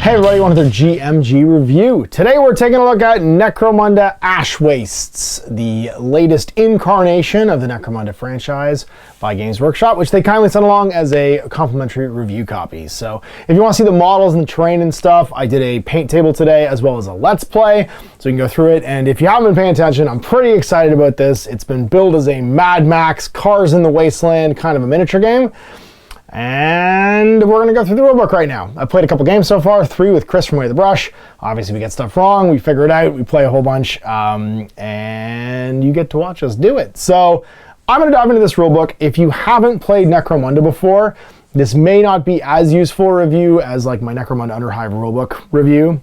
Hey everybody, welcome to the GMG review. Today we're taking a look at Necromunda Ash Wastes, the latest incarnation of the Necromunda franchise by Games Workshop, which they kindly sent along as a complimentary review copy. So if you want to see the models and the terrain and stuff, I did a paint table today as well as a Let's Play, so you can go through it. And if you haven't been paying attention, I'm pretty excited about this. It's been billed as a Mad Max, Cars in the Wasteland kind of a miniature game. And we're going to go through the rulebook right now. I've played a couple games so far, 3 with Chris from Way of the Brush. Obviously, we get stuff wrong, we figure it out, we play a whole bunch, and you get to watch us do it. So I'm going to dive into this rulebook. If you haven't played Necromunda before, this may not be as useful a review as like my Necromunda Underhive rulebook review.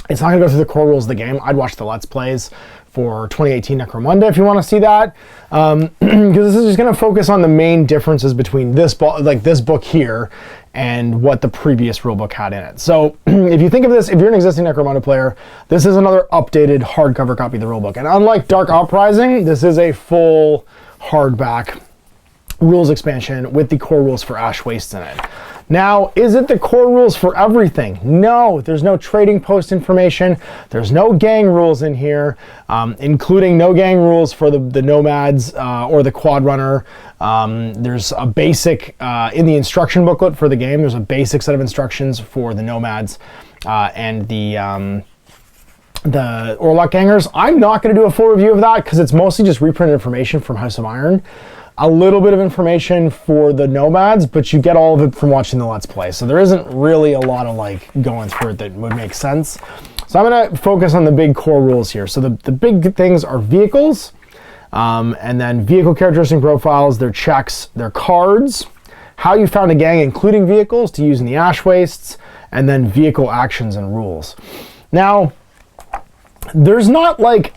It's not going to go through the core rules of the game. I'd watch the Let's Plays for 2018 Necromunda if you want to see that, because this is just going to focus on the main differences between this book here and what the previous rulebook had in it. So if you think of this, if you're an existing Necromunda player, this is another updated hardcover copy of the rulebook. And unlike Dark Uprising, this is a full hardback rules expansion with the core rules for Ash Wastes in it. Now, is it the core rules for everything? No, there's no trading post information. There's no gang rules in here, including no gang rules for the nomads or the quad runner. There's a basic, in the instruction booklet for the game, there's a basic set of instructions for the nomads and the Orlok gangers. I'm not going to do a full review of that because it's mostly just reprinted information from House of Iron. A little bit of information for the nomads, but you get all of it from watching the Let's Play. So there isn't really a lot of like going through it that would make sense. So I'm going to focus on the big core rules here. So the big things are vehicles, and then vehicle characteristic profiles, their checks, their cards, how you found a gang including vehicles to use in the Ash Wastes, and then vehicle actions and rules. Now, there's not like...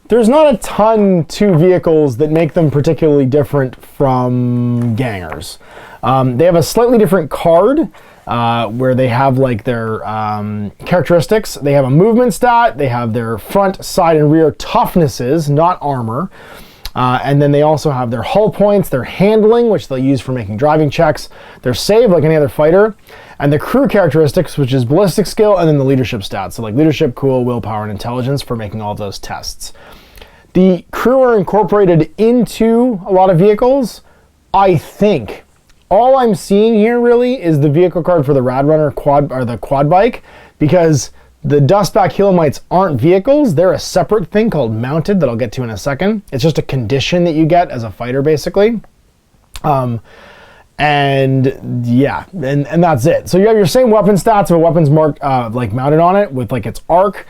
There's not a ton to vehicles that make them particularly different from gangers. They have a slightly different card where they have like their characteristics. They have a movement stat, they have their front, side, and rear toughnesses, not armor. And then they also have their hull points, their handling, which they'll use for making driving checks, their save like any other fighter, and the crew characteristics, which is ballistic skill, and then the leadership stats. So like leadership, cool, willpower, and intelligence for making all of those tests. The crew are incorporated into a lot of vehicles, I think. All I'm seeing here really is the vehicle card for the Rad Runner quad, or the quad bike, because the Dustback Helamites aren't vehicles. They're a separate thing called mounted that I'll get to in a second. It's just a condition that you get as a fighter, basically. And yeah, and that's it. So you have your same weapon stats of a weapons marked like mounted on it with like its arc.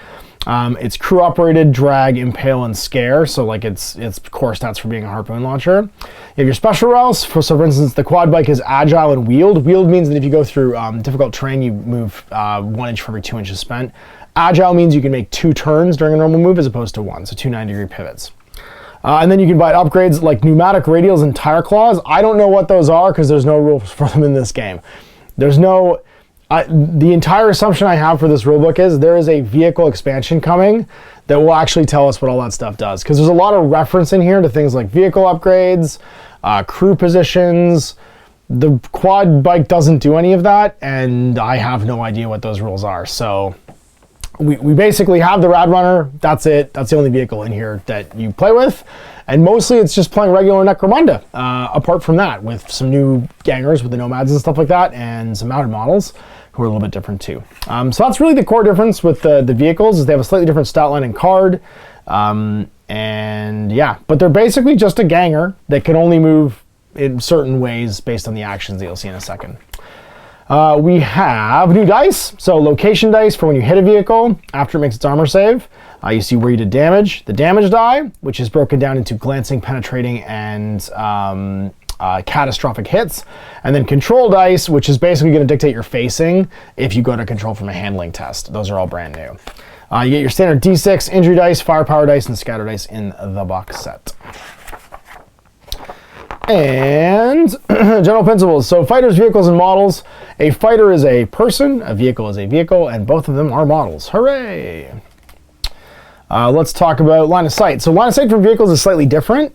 It's crew operated, drag, impale, and scare. So like it's core stats for being a harpoon launcher. You have your special routes. So for instance, the quad bike is agile and wheeled. Wheeled means that if you go through difficult terrain, you move 1 inch for every 2 inches spent. Agile means you can make 2 turns during a normal move as opposed to 1, so 2 90-degree pivots. And then you can buy upgrades like pneumatic radials and tire claws. I don't know what those are because there's no rules for them in this game. There's no... the entire assumption I have for this rulebook is there is a vehicle expansion coming that will actually tell us what all that stuff does. Because there's a lot of reference in here to things like vehicle upgrades, crew positions. The quad bike doesn't do any of that, and I have no idea what those rules are. So we basically have the Rad Runner. That's it. That's the only vehicle in here that you play with. And mostly it's just playing regular Necromunda, apart from that, with some new gangers with the nomads and stuff like that, and some mounted models who are a little bit different too. So that's really the core difference with the vehicles, is they have a slightly different stat line and card. And yeah, but they're basically just a ganger that can only move in certain ways based on the actions that you'll see in a second. We have new dice. So location dice for when you hit a vehicle after it makes its armor save. You see where you did damage. The damage die, which is broken down into glancing, penetrating, and catastrophic hits. And then control dice, which is basically going to dictate your facing if you go to control from a handling test. Those are all brand new. You get your standard D6, injury dice, firepower dice, and scatter dice in the box set. And general principles. So fighters, vehicles, and models. A fighter is a person, a vehicle is a vehicle, and both of them are models. Hooray! Let's talk about line of sight. So line of sight for vehicles is slightly different.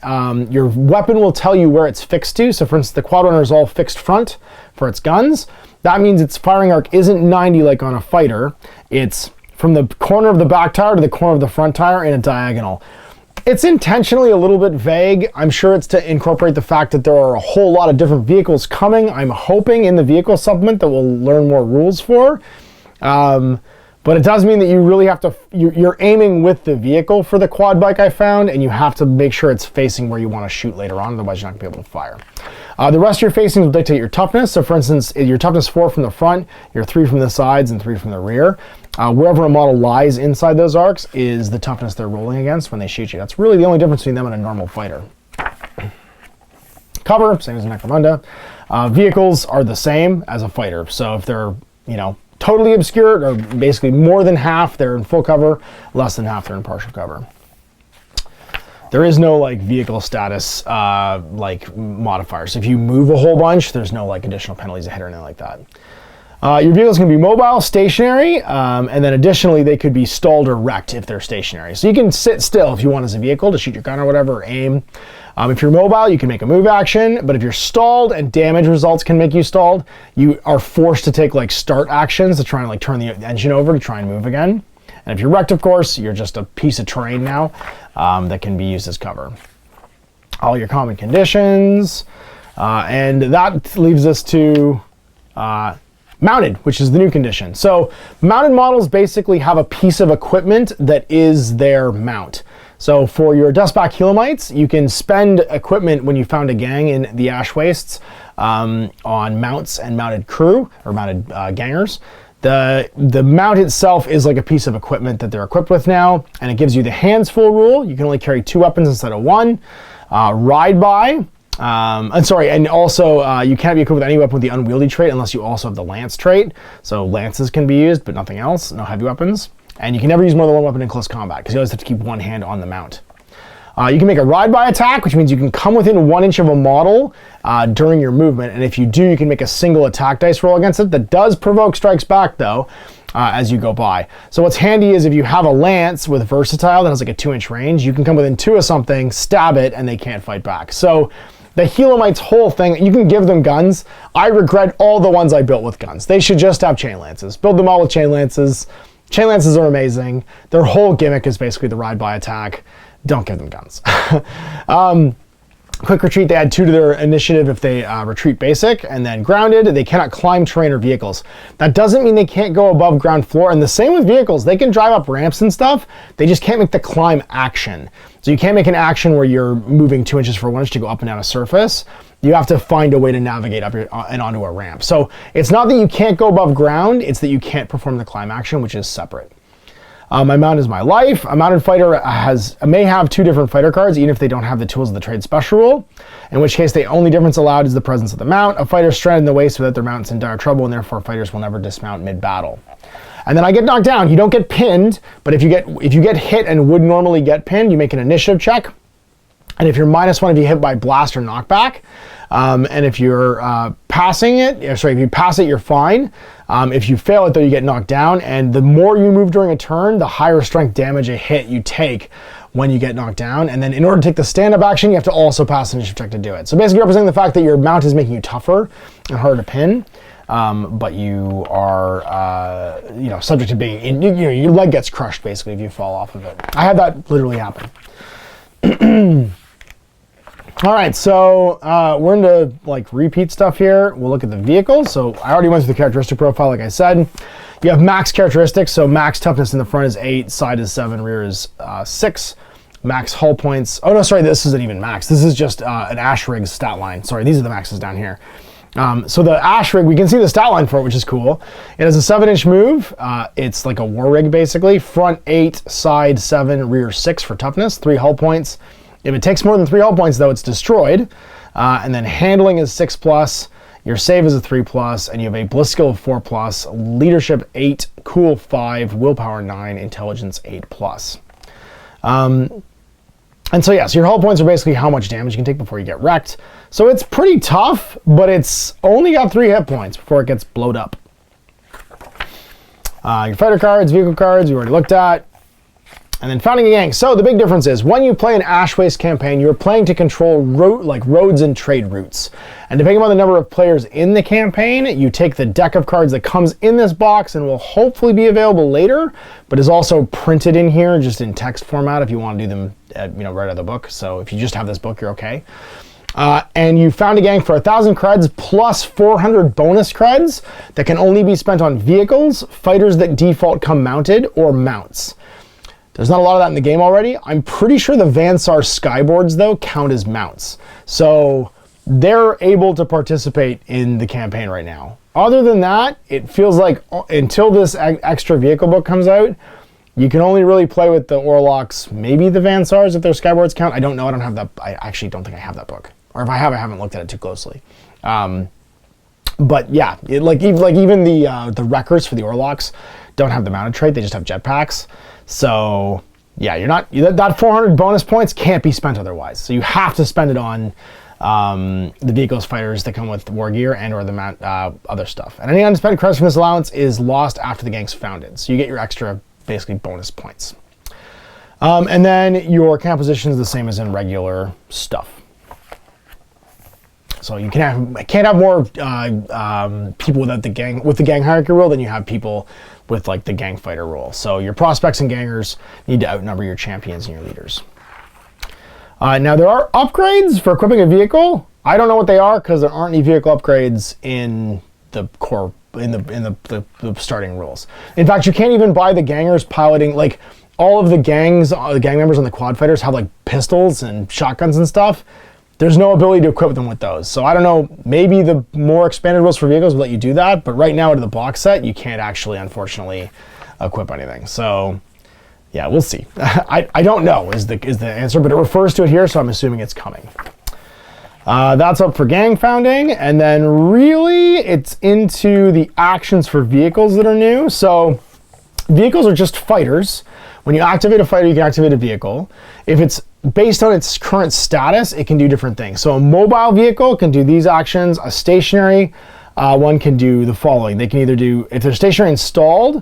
Your weapon will tell you where it's fixed to. So for instance, the quad runner is all fixed front for its guns. That means its firing arc isn't 90 like on a fighter. It's from the corner of the back tire to the corner of the front tire in a diagonal. It's intentionally a little bit vague. I'm sure it's to incorporate the fact that there are a whole lot of different vehicles coming. I'm hoping in the vehicle supplement that we'll learn more rules for. But it does mean that you really have to, you're aiming with the vehicle for the quad bike I found, and you have to make sure it's facing where you want to shoot later on, otherwise you're not going to be able to fire. The rest of your facings will dictate your toughness. So for instance, your toughness 4 from the front, your 3 from the sides, and 3 from the rear. Wherever a model lies inside those arcs is the toughness they're rolling against when they shoot you. That's really the only difference between them and a normal fighter. Cover, same as a Necromunda. Vehicles are the same as a fighter. So if they're, totally obscured, or basically more than half, they're in full cover, less than half, they're in partial cover. There is no vehicle status modifier. So if you move a whole bunch, there's no additional penalties ahead or anything like that. Your vehicles can be mobile, stationary, and then additionally they could be stalled or wrecked if they're stationary. So you can sit still if you want as a vehicle to shoot your gun or whatever, or aim. If you're mobile, you can make a move action, but if you're stalled and damage results can make you stalled, you are forced to take start actions to try and turn the engine over to try and move again. And if you're wrecked, of course, you're just a piece of terrain now that can be used as cover. All your common conditions, and that leaves us to mounted, which is the new condition. So mounted models basically have a piece of equipment that is their mount. So for your Dustback Helamites, you can spend equipment when you found a gang in the Ash Wastes on mounts and mounted crew, or mounted gangers. The mount itself is like a piece of equipment that they're equipped with now, and it gives you the hands full rule. You can only carry 2 weapons instead of 1. Ride by, and also you can't be equipped with any weapon with the unwieldy trait unless you also have the lance trait. So lances can be used, but nothing else, no heavy weapons. And you can never use more than 1 weapon in close combat, because you always have to keep 1 hand on the mount. You can make a ride-by attack, which means you can come within 1 inch of a model during your movement, and if you do, you can make a single attack dice roll against it. That does provoke strikes back, though, as you go by. So what's handy is if you have a lance with versatile that has a 2-inch range, you can come within 2 of something, stab it, and they can't fight back. So the Helamites' whole thing, you can give them guns. I regret all the ones I built with guns. They should just have chain lances. Build them all with chain lances. Chain lances are amazing. Their whole gimmick is basically the ride-by attack. Don't give them guns. Quick retreat, they add 2 to their initiative if they retreat basic, and then grounded, they cannot climb terrain or vehicles. That doesn't mean they can't go above ground floor, and the same with vehicles. They can drive up ramps and stuff, they just can't make the climb action. So you can't make an action where you're moving 2 inches for 1 inch to go up and down a surface. You have to find a way to navigate up and onto a ramp. So it's not that you can't go above ground, it's that you can't perform the climb action, which is separate. My mount is my life. A mounted fighter may have 2 different fighter cards, even if they don't have the tools of the trade special rule, in which case the only difference allowed is the presence of the mount. A fighter stranded in the waist without their mount is in dire trouble, and therefore fighters will never dismount mid-battle. And then I get knocked down. You don't get pinned, but if you get hit and would normally get pinned, you make an initiative check. And if you're -1 if you hit by blast or knockback, and if you're passing it, if you pass it, you're fine. If you fail it, though, you get knocked down. And the more you move during a turn, the higher strength damage a hit you take when you get knocked down. And then in order to take the stand-up action, you have to also pass an initiative check to do it. So basically representing the fact that your mount is making you tougher and harder to pin. But you are, subject to being, your leg gets crushed basically if you fall off of it. I had that literally happen. All right, so we're into repeat stuff here. We'll look at the vehicles. So I already went through the characteristic profile, like I said. You have max characteristics. So max toughness in the front is 8, side is 7, rear is 6. Max hull points. Oh no, sorry, this isn't even max. This is just an Ash rig stat line. Sorry, these are the maxes down here. So the Ash rig, we can see the stat line for it, which is cool. It has a 7-inch move. It's like a war rig basically. Front 8, side 7, rear 6 for toughness, 3 hull points. If it takes more than 3 hull points, though, it's destroyed. And then handling is 6+, your save is a 3+, and you have a bliss skill of 4+, leadership 8, cool 5, willpower 9, intelligence 8+. And so so your hull points are basically how much damage you can take before you get wrecked. So it's pretty tough, but it's only got 3 hit points before it gets blowed up. Your fighter cards, vehicle cards, we already looked at. And then founding a gang. So the big difference is when you play an Ash Waste campaign, you're playing to control roads and trade routes. And depending on the number of players in the campaign, you take the deck of cards that comes in this box and will hopefully be available later, but is also printed in here just in text format if you want to do them right out of the book. So if you just have this book, you're okay. And you found a gang for 1,000 creds plus 400 bonus creds that can only be spent on vehicles, fighters that default come mounted, or mounts. There's not a lot of that in the game already. I'm pretty sure the Vansar Skyboards, though, count as mounts. So they're able to participate in the campaign right now. Other than that, it feels like until this extra vehicle book comes out, you can only really play with the Orlocks, maybe the Vansars if their Skyboards count. I don't know. I don't have that. I actually don't think I have that book. Or if I have, I haven't looked at it too closely. But yeah, even the Wreckers for the Orlocks don't have the mounted trait. They just have jetpacks. So yeah, that 400 bonus points can't be spent otherwise. So you have to spend it on the vehicles, fighters that come with war gear and or the other stuff. And any unspent credits from this allowance is lost after the gang's founded. So you get your extra basically bonus points. And then your camp position is the same as in regular stuff. So you can't have more people with the gang hierarchy rule than you have people with like the gang fighter rule. So your prospects and gangers need to outnumber your champions and your leaders. Now there are upgrades for equipping a vehicle. I don't know what they are because there aren't any vehicle upgrades in the core in the starting rules. In fact, you can't even buy the gangers piloting like all of the gang members on the quad fighters have like pistols and shotguns and stuff. There's no ability to equip them with those. So I don't know, maybe the more expanded rules for vehicles will let you do that, but right now out of the box set, you can't actually, unfortunately, equip anything. So yeah, we'll see. I don't know is the answer, but it refers to it here, so I'm assuming it's coming. That's up for gang founding, and then really it's into the actions for vehicles that are new. So vehicles are just fighters. When you activate a fighter, you can activate a vehicle. If it's based on its current status, it can do different things. So a mobile vehicle can do these actions. A stationary one can do the following. They can either do, if they're stationary installed,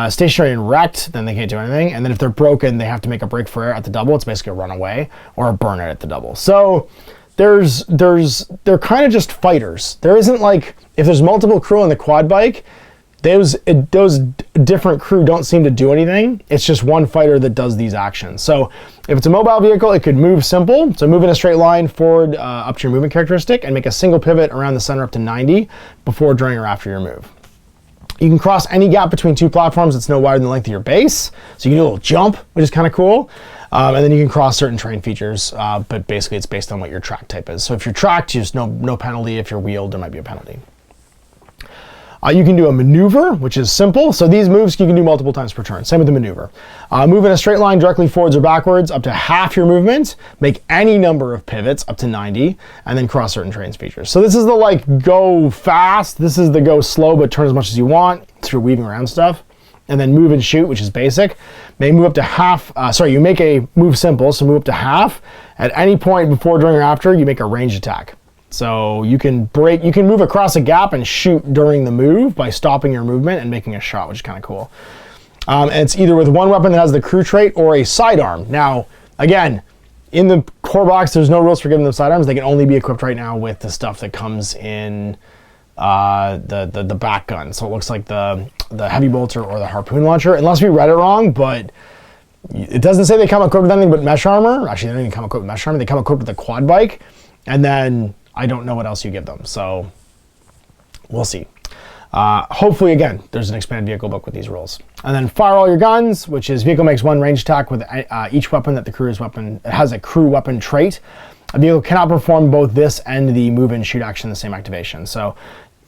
stationary and wrecked, then they can't do anything. And then if they're broken, they have to make a break for air at the double. It's basically a runaway or a burnout at the double. So they're kind of just fighters. There isn't like, if there's multiple crew on the quad bike, those different crew don't seem to do anything. It's just one fighter that does these actions. So if it's a mobile vehicle, it could move simple. So move in a straight line forward up to your movement characteristic and make a single pivot around the center up to 90 before, during, or after your move. You can cross any gap between two platforms that's no wider than the length of your base. So you can do a little jump, which is kind of cool. And then you can cross certain terrain features, but basically it's based on what your track type is. So if you're tracked, there's no penalty. If you're wheeled, there might be a penalty. You can do a maneuver, which is simple. So these moves you can do multiple times per turn. Same with the maneuver. Move in a straight line directly forwards or backwards up to half your movement. Make any number of pivots up to 90, and then cross certain terrain features. So this is the like go fast. This is the go slow, but turn as much as you want through weaving around stuff. And then move and shoot, which is basic. May move up to half. You make a move simple, so move up to half. At any point before, during, or after, you make a ranged attack. So you can move across a gap and shoot during the move by stopping your movement and making a shot, which is kind of cool. And it's either with one weapon that has the crew trait or a sidearm. Now, again, in the core box, there's no rules for giving them sidearms. They can only be equipped right now with the stuff that comes in the back gun. So it looks like the heavy bolter or the harpoon launcher, unless we read it wrong, but it doesn't say they come equipped with anything but mesh armor. Actually, they don't even come equipped with mesh armor. They come equipped with a quad bike, and then I don't know what else you give them, so we'll see. Hopefully, again, there's an expanded vehicle book with these rules. And then fire all your guns, which is vehicle makes one range attack with each weapon that the crew has a crew weapon trait. A vehicle cannot perform both this and the move and shoot action in the same activation. So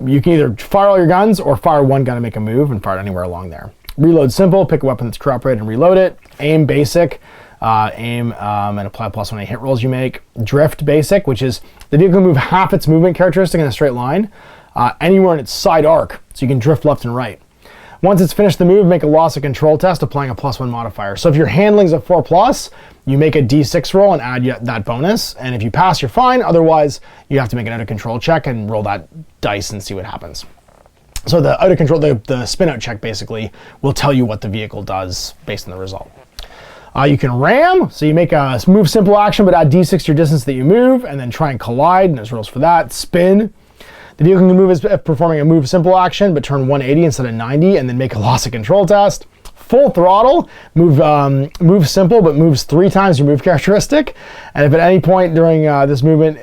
you can either fire all your guns or fire one gun and make a move and fire it anywhere along there. Reload simple, pick a weapon that's crew operated and reload it. Aim basic. And apply +1 any hit rolls you make. Drift basic, which is the vehicle can move half its movement characteristic in a straight line anywhere in its side arc, so you can drift left and right. Once it's finished the move, make a loss of control test applying a +1 modifier. So if your handling's a 4+, you make a d6 roll and add that bonus, and if you pass, you're fine. Otherwise, you have to make an out of control check and roll that dice and see what happens. So the out of control, the spin out check basically will tell you what the vehicle does based on the result. You can ram, so you make a move simple action, but add d6 to your distance that you move, and then try and collide, and there's rules for that. Spin. The vehicle can move as performing a move simple action, but turn 180 instead of 90, and then make a loss of control test. Full throttle, move simple, but moves 3 times your move characteristic. And if at any point during this movement,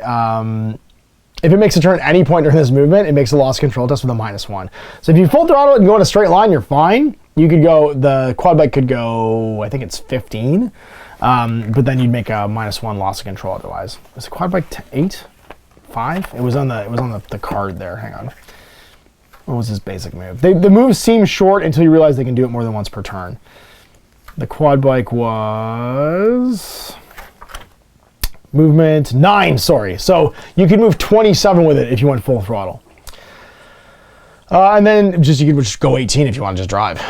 if it makes a turn at any point during this movement, it makes a loss control test with a -1. So if you full throttle it and go in a straight line, you're fine. You could go, the quad bike could go, I think it's 15, but then you'd make a -1 loss of control otherwise. Was the quad bike 8? 5? It was on the card there. Hang on. What was his basic move? The moves seem short until you realize they can do it more than once per turn. The quad bike was movement 9, sorry. So you could move 27 with it if you went full throttle. And then you could just go 18 if you want to just drive.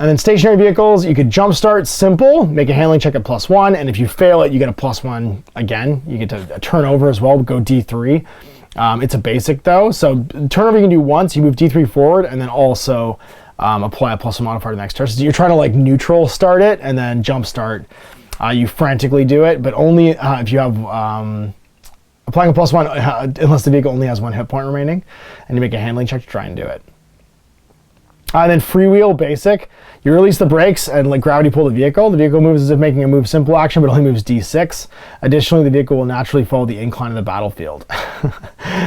And then stationary vehicles, you could jump start simple, make a handling check at +1, and if you fail it, you get a +1 again. You get to turn over as well, go D3. It's a basic though, so turnover you can do once, you move D3 forward, and then also apply a +1 modifier to the next turn. So you're trying to like neutral start it, and then jump start. You frantically do it, but only if you have applying a +1 unless the vehicle only has 1 hit point remaining, and you make a handling check to try and do it. And then freewheel basic, you release the brakes and like gravity pull the vehicle. The vehicle moves as if making a move simple action, but only moves D6. Additionally, the vehicle will naturally follow the incline of the battlefield.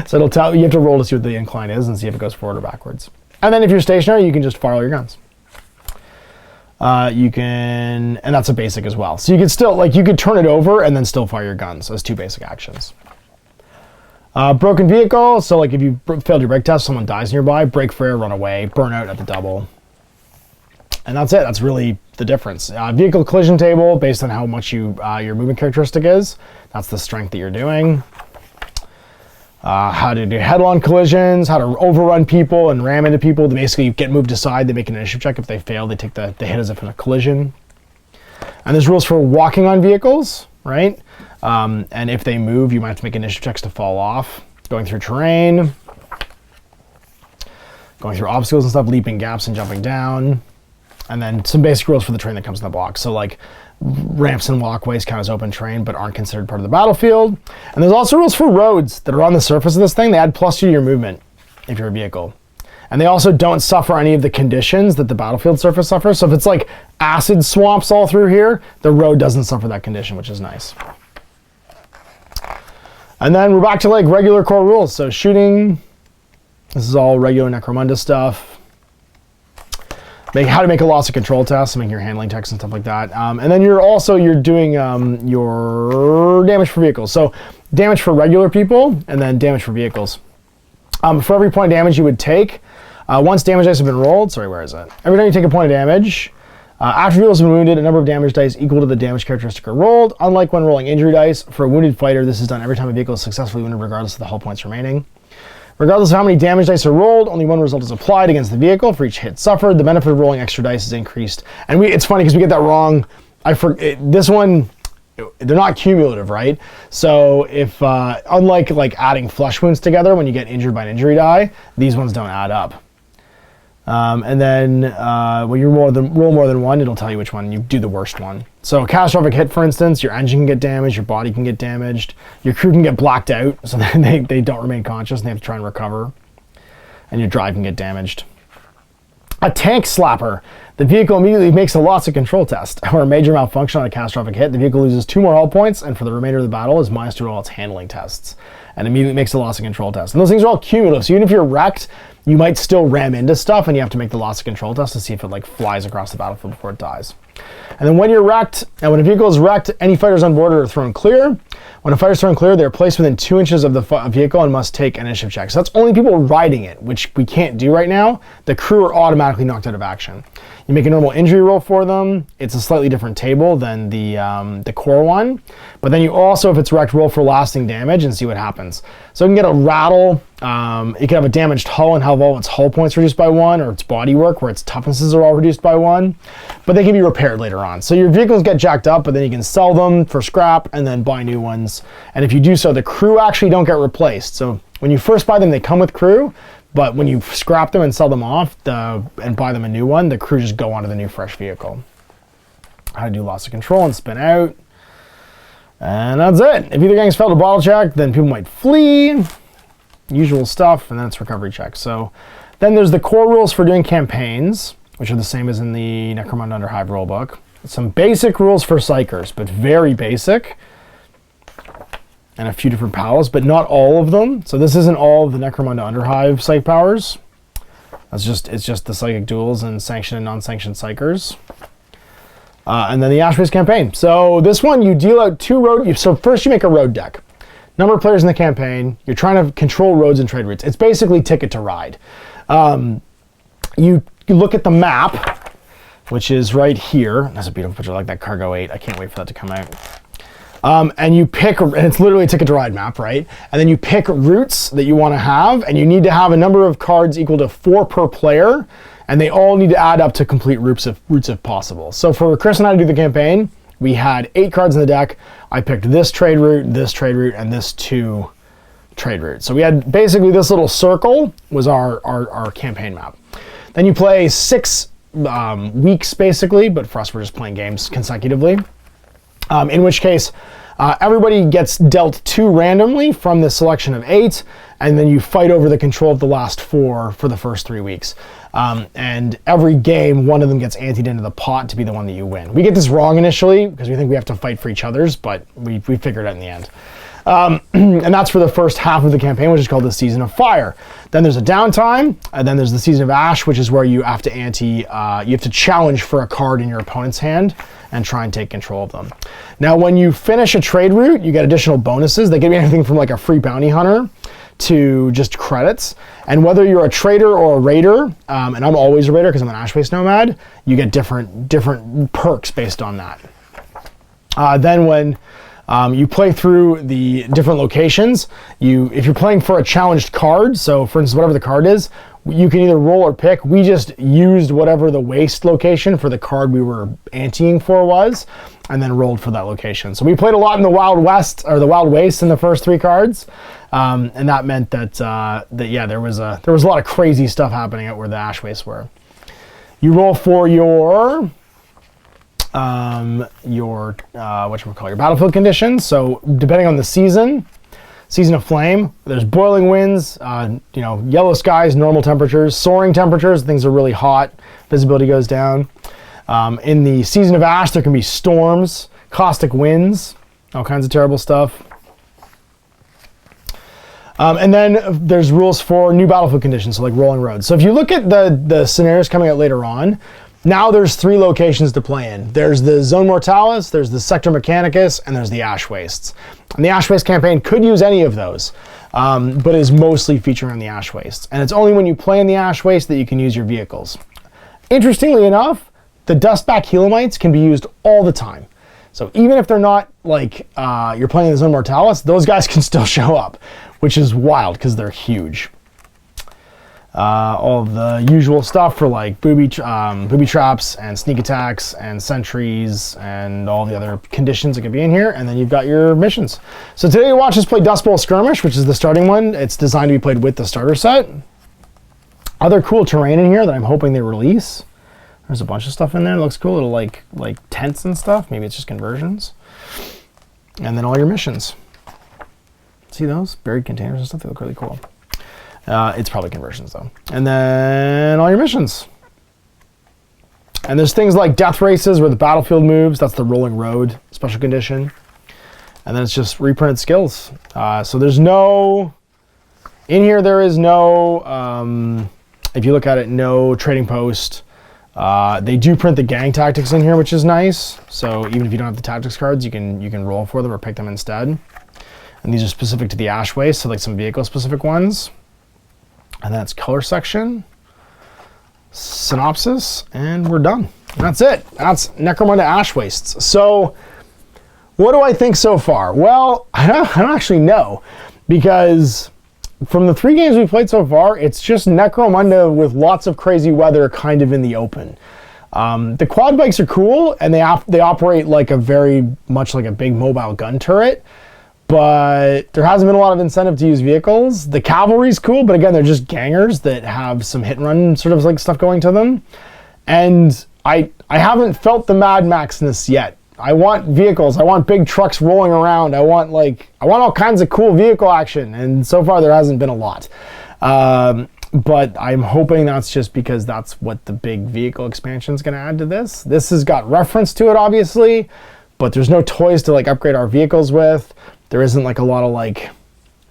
So it'll tell you have to roll to see what the incline is and see if it goes forward or backwards. And then if you're stationary, you can just fire all your guns. And that's a basic as well. So you could still, like, you could turn it over and then still fire your guns as 2 basic actions. Broken vehicle, so like if you failed your brake test, someone dies nearby, brake for air, run away, burn out at the double. And that's it, that's really the difference. Vehicle collision table, based on how much your movement characteristic is, that's the strength that you're doing. How to do head-on collisions, how to overrun people and ram into people. They basically get moved aside, they make an initiative check. If they fail, they take the hit as if in a collision. And there's rules for walking on vehicles, right? And if they move, you might have to make initiative checks to fall off. Going through terrain, going through obstacles and stuff, leaping gaps and jumping down. And then some basic rules for the terrain that comes in the block. So like ramps and walkways count as open terrain, but aren't considered part of the battlefield. And there's also rules for roads that are on the surface of this thing. They add +2 to your movement if you're a vehicle. And they also don't suffer any of the conditions that the battlefield surface suffers. So if it's like acid swamps all through here, the road doesn't suffer that condition, which is nice. And then we're back to like regular core rules. So shooting, this is all regular Necromunda stuff. How to make a loss of control test, so making your handling checks and stuff like that. And then you're doing your damage for vehicles. So damage for regular people, and then damage for vehicles. For every point of damage you would take, once damage dice have been rolled, sorry, where is it? Every time you take a point of damage, after vehicles have been wounded, a number of damage dice equal to the damage characteristic are rolled. Unlike when rolling injury dice, for a wounded fighter, this is done every time a vehicle is successfully wounded, regardless of the hull points remaining. Regardless of how many damage dice are rolled, only 1 result is applied against the vehicle for each hit suffered. The benefit of rolling extra dice is increased. And it's funny because we get that wrong. This one, they're not cumulative, right? So if, unlike like adding flesh wounds together when you get injured by an injury die, these ones don't add up. And then when you roll more than 1, it'll tell you which one you do the worst one. So a catastrophic hit, for instance, your engine can get damaged, your body can get damaged, your crew can get blacked out, so they don't remain conscious and they have to try and recover, and your drive can get damaged. A tank slapper. The vehicle immediately makes a loss of control test, or a major malfunction on a catastrophic hit. The vehicle loses 2 more hull points, and for the remainder of the battle is -2 to all its handling tests, and immediately makes a loss of control test. And those things are all cumulative, so even if you're wrecked, you might still ram into stuff, and you have to make the loss of control test to see if it like flies across the battlefield before it dies. And then when you're wrecked, and when a vehicle is wrecked, any fighters on board are thrown clear. When a fighter is thrown clear, they're placed within 2 inches of the vehicle and must take an initiative check. So that's only people riding it, which we can't do right now. The crew are automatically knocked out of action. You make a normal injury roll for them. It's a slightly different table than the core one. But then you also, if it's wrecked, roll for lasting damage and see what happens. So it can get a rattle. It can have a damaged hull and have all its hull points reduced by 1, or its bodywork where its toughnesses are all reduced by 1. But they can be repaired later on. So your vehicles get jacked up, but then you can sell them for scrap and then buy new ones. And if you do so, the crew actually don't get replaced. So when you first buy them, they come with crew, But when you scrap them and sell them off and buy them a new one, the crew just go onto the new fresh vehicle. How to do loss of control and spin out. And that's it. If either gang's failed a bottle check, then people might flee. Usual stuff, and then it's recovery check. So then there's the core rules for doing campaigns, which are the same as in the Necromunda Under Hive rulebook. Some basic rules for psychers, but very basic. And a few different powers, but not all of them. So this isn't all of the Necromunda Under Hive psych powers. It's just the psychic duels and sanctioned and non-sanctioned psychers. And then the Ash-based campaign. So this one, you deal out 2 road. So first you make a road deck. Number of players in the campaign. You're trying to control roads and trade routes. It's basically Ticket to Ride. You look at the map, which is right here. That's a beautiful picture, like that Cargo 8. I can't wait for that to come out. And you pick, and it's literally a Ticket to Ride map, right? And then you pick routes that you want to have, and you need to have a number of cards equal to 4 per player, and they all need to add up to complete routes if possible. So for Chris and I to do the campaign, we had 8 cards in the deck. I picked this trade route, and this 2 trade routes. So we had basically this little circle was our campaign map. Then you play 6 weeks basically, but for us we're just playing games consecutively. In which case, everybody gets dealt 2 randomly from the selection of 8, and then you fight over the control of the last 4 for the first 3 weeks. And every game, one of them gets anteed into the pot to be the one that you win. We get this wrong initially because we think we have to fight for each other's, but we figured it out in the end. And that's for the first half of the campaign, which is called the Season of Fire. Then there's a downtime, and then there's the Season of Ash, which is where you have to you have to challenge for a card in your opponent's hand and try and take control of them. Now, when you finish a trade route, you get additional bonuses. They give you anything from like a free bounty hunter to just credits. And whether you're a trader or a raider, and I'm always a raider because I'm an Ash-based nomad, you get different perks based on that. Then when you play through the different locations, if you're playing for a challenged card, so for instance, whatever the card is, you can either roll or pick. We just used whatever the waste location for the card we were anteing for was, and then rolled for that location. So we played a lot in the Wild West, or the Wild Waste in the first 3 cards. And that meant that, yeah, there was a lot of crazy stuff happening at where the Ash Wastes were. You roll for your battlefield conditions. So depending on the season of Flame, there's boiling winds, yellow skies, normal temperatures, soaring temperatures, things are really hot, visibility goes down. In the Season of Ash, there can be storms, caustic winds, all kinds of terrible stuff. And then there's rules for new battlefield conditions, so like rolling roads. So if you look at the scenarios coming out later on, now there's 3 locations to play in. There's the Zone Mortalis, there's the Sector Mechanicus, and there's the Ash Wastes. And the Ash Waste campaign could use any of those, but is mostly featuring on the Ash Wastes. And it's only when you play in the Ash Waste that you can use your vehicles. Interestingly enough, the Dustback Helamites can be used all the time. So even if they're not like you're playing in the Zone Mortalis, those guys can still show up, which is wild because they're huge. All of the usual stuff for like booby traps and sneak attacks and sentries and all the other conditions that could be in here. And then you've got your missions. So today you watch us play Dust Bowl Skirmish, which is the starting one. It's designed to be played with the starter set. Other cool terrain in here that I'm hoping they release. There's a bunch of stuff in there. It looks cool. Little like tents and stuff. Maybe it's just conversions. And then all your missions. See those? Buried containers and stuff. They look really cool. It's probably conversions though. And then all your missions. And there's things like death races where the battlefield moves. That's the rolling road special condition. And then it's just reprinted skills. So there's no, in here there is no, if you look at it, no trading post. They do print the gang tactics in here, which is nice. So even if you don't have the tactics cards, you can roll for them or pick them instead. And these are specific to the Ash Waste, so like some vehicle specific ones. And that's color section, synopsis, and we're done. And that's it. That's Necromunda Ash Wastes. So what do I think so far? Well, I don't actually know, because from the 3 games we've played so far, it's just Necromunda with lots of crazy weather kind of in the open. The quad bikes are cool, and they operate like very much like a big mobile gun turret. but there hasn't been a lot of incentive to use vehicles. The cavalry's cool, but again, they're just gangers that have some hit and run sort of like stuff going to them. And I haven't felt the Mad Max-ness yet. I want vehicles. I want big trucks rolling around. I want all kinds of cool vehicle action. And so far there hasn't been a lot. But I'm hoping that's just because that's what the big vehicle expansion is going to add to this. This has got reference to it, obviously, but there's no toys to like upgrade our vehicles with. There isn't like a lot of like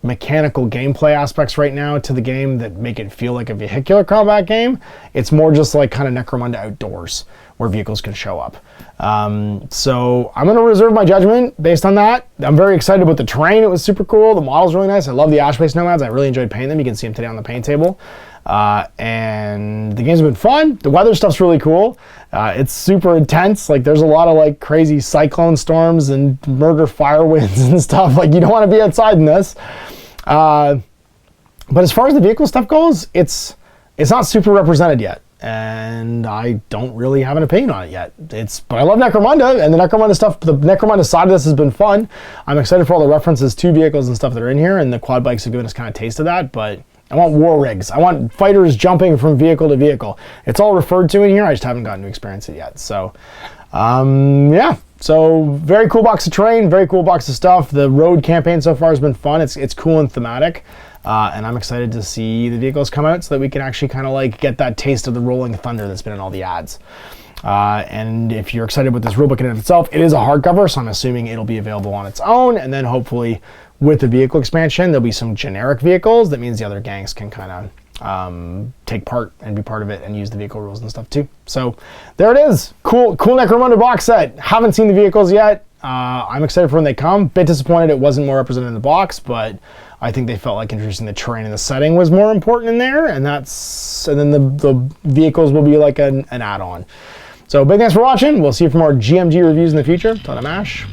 mechanical gameplay aspects right now to the game that make it feel like a vehicular combat game. It's more just like kind of Necromunda outdoors where vehicles can show up. So I'm going to reserve my judgment based on that. I'm very excited about the terrain. It was super cool. The model's really nice. I love the ash-based nomads. I really enjoyed painting them. You can see them today on the paint table. And the games have been fun. The weather stuff's really cool. It's super intense. Like there's a lot of like crazy cyclone storms and murder fire winds and stuff. Like you don't want to be outside in this. But as far as the vehicle stuff goes, it's not super represented yet. And I don't really have an opinion on it yet. But I love Necromunda, and the Necromunda stuff, the Necromunda side of this has been fun. I'm excited for all the references to vehicles and stuff that are in here, and the quad bikes have given us kind of a taste of that, but I want war rigs. I want fighters jumping from vehicle to vehicle. It's all referred to in here, I just haven't gotten to experience it yet. So, yeah. So, very cool box of terrain, very cool box of stuff. The road campaign so far has been fun. It's cool and thematic. And I'm excited to see the vehicles come out so that we can actually kind of like get that taste of the rolling thunder that's been in all the ads. And if you're excited with this rulebook in and of itself, it is a hardcover, so I'm assuming it'll be available on its own. And then hopefully with the vehicle expansion, there'll be some generic vehicles. That means the other gangs can kind of take part and be part of it and use the vehicle rules and stuff too. So there it is. Cool Necromunda box set. Haven't seen the vehicles yet. I'm excited for when they come. Bit disappointed it wasn't more represented in the box, but I think they felt like introducing the terrain and the setting was more important in there, and then the vehicles will be like an add-on. So big thanks for watching. We'll see you for more GMG reviews in the future. Till then, I'm Ash.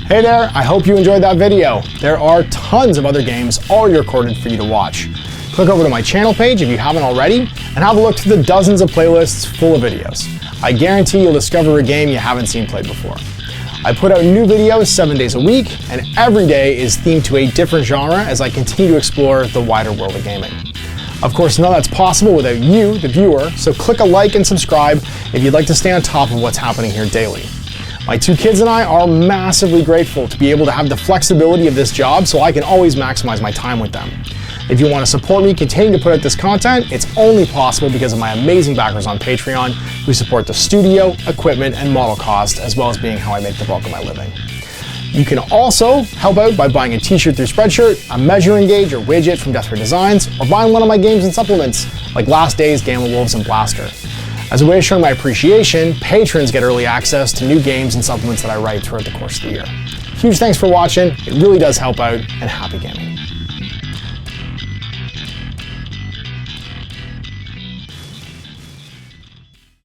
Hey there, I hope you enjoyed that video. There are tons of other games already recorded for you to watch. Click over to my channel page if you haven't already, and have a look through the dozens of playlists full of videos. I guarantee you'll discover a game you haven't seen played before. I put out new videos 7 days a week, and every day is themed to a different genre as I continue to explore the wider world of gaming. Of course, none of that's possible without you, the viewer, so click a like and subscribe if you'd like to stay on top of what's happening here daily. My 2 kids and I are massively grateful to be able to have the flexibility of this job so I can always maximize my time with them. If you want to support me continuing to put out this content, it's only possible because of my amazing backers on Patreon who support the studio, equipment, and model cost, as well as being how I make the bulk of my living. You can also help out by buying a t-shirt through Spreadshirt, a measuring gauge or widget from Desperate Designs, or buying one of my games and supplements like Last Days, Gamma Wolves, and Blaster. As a way of showing my appreciation, patrons get early access to new games and supplements that I write throughout the course of the year. Huge thanks for watching, it really does help out, and happy gaming.